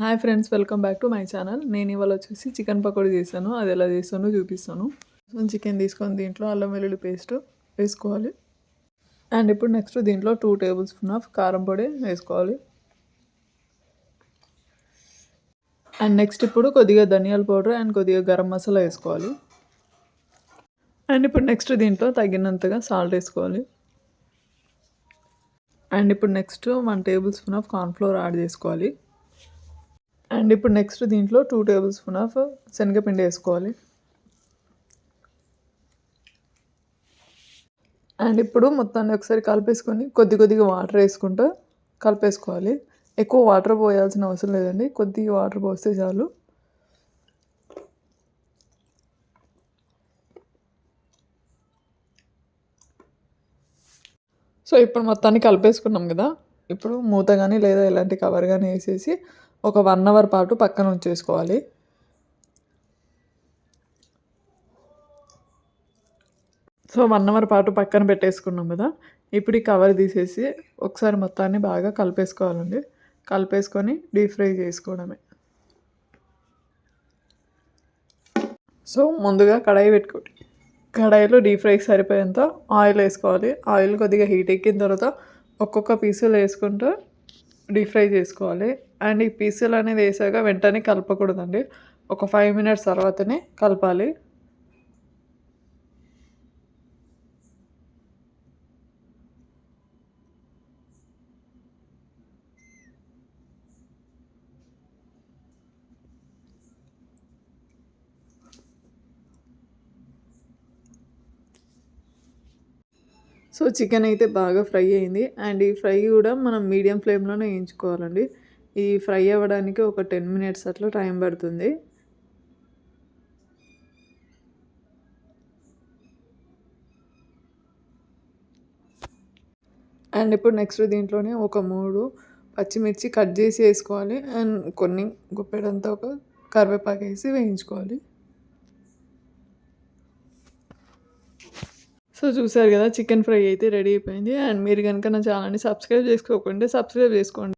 Hi friends, welcome back to my channel. నేను ఇవాళ వచ్చేసి చికెన్ పకోడీ చేశాను. అది ఎలా చేస్తానో చూపిస్తాను. చికెన్ తీసుకొని దీంట్లో అల్లం వెల్లుల్లి పేస్ట్ వేసుకోవాలి. అండ్ ఇప్పుడు నెక్స్ట్ దీంట్లో 2 టేబుల్ స్పూన్ ఆఫ్ కారం పొడి వేసుకోవాలి. అండ్ నెక్స్ట్ ఇప్పుడు కొద్దిగా ధనియాల పౌడర్ అండ్ కొద్దిగా గరం మసాలా వేసుకోవాలి. అండ్ ఇప్పుడు నెక్స్ట్ దీంట్లో తగినంతగా సాల్ట్ వేసుకోవాలి. అండ్ ఇప్పుడు next 1 table spoon of cornflour add చేసుకోవాలి. అండ్ ఇప్పుడు నెక్స్ట్ దీంట్లో 2 టేబుల్ స్పూన్ ఆఫ్ శనగపిండి వేసుకోవాలి. అండ్ ఇప్పుడు మొత్తాన్ని ఒకసారి కలిపేసుకొని కొద్దిగా వాటర్ వేసుకుంటూ కలిపేసుకోవాలి. ఎక్కువ వాటర్ పోయాల్సిన అవసరం లేదండి, కొద్దిగా వాటర్ పోస్తే చాలు. సో ఇప్పుడు మొత్తాన్ని కలిపేసుకున్నాం కదా. ఇప్పుడు మూత కానీ లేదా ఎలాంటి కవర్ కానీ వేసేసి ఒక 1 అవర్ పాటు పక్కన ఉంచేసుకోవాలి. సో 1 అవర్ పాటు పక్కన పెట్టేసుకున్నాం కదా. ఇప్పుడు ఈ కవర్ తీసేసి ఒకసారి మొత్తాన్ని బాగా కలిపేసుకోవాలండి. కలిపేసుకొని డీప్ ఫ్రై చేసుకోవడమే. సో ముందుగా కడాయి పెట్టుకోండి. కడాయిలో డీప్ ఫ్రైకి సరిపోయేంత ఆయిల్ వేసుకోవాలి. ఆయిల్ కొద్దిగా హీట్ ఎక్కిన తర్వాత ఒక్కొక్క పీసులు వేసుకుంటూ డీప్ ఫ్రై చేసుకోవాలి. అండ్ ఈ పీసులు అనేది వేసాక వెంటనే కలపకూడదండి, ఒక 5 మినిట్స్ తర్వాతనే కలపాలి. సో చికెన్ అయితే బాగా ఫ్రై అయింది. అండ్ ఈ ఫ్రై కూడా మనం మీడియం ఫ్లేమ్లోనే వేయించుకోవాలండి. ఈ ఫ్రై అవ్వడానికి ఒక 10 మినిట్స్ అట్లా టైం పడుతుంది. అండ్ ఇప్పుడు నెక్స్ట్ దీంట్లోనే ఒక 3 పచ్చిమిర్చి కట్ చేసి వేసుకోవాలి. అండ్ కొన్ని గుప్పెడంతా ఒక కరివేపాకు వేసి వేయించుకోవాలి. సో చూసారు కదా, చికెన్ ఫ్రై అయితే రెడీ అయిపోయింది. అండ్ మీరు కనుక నా ఛానల్ని సబ్స్క్రైబ్ చేసుకోకుంటే సబ్స్క్రైబ్ చేసుకోండి.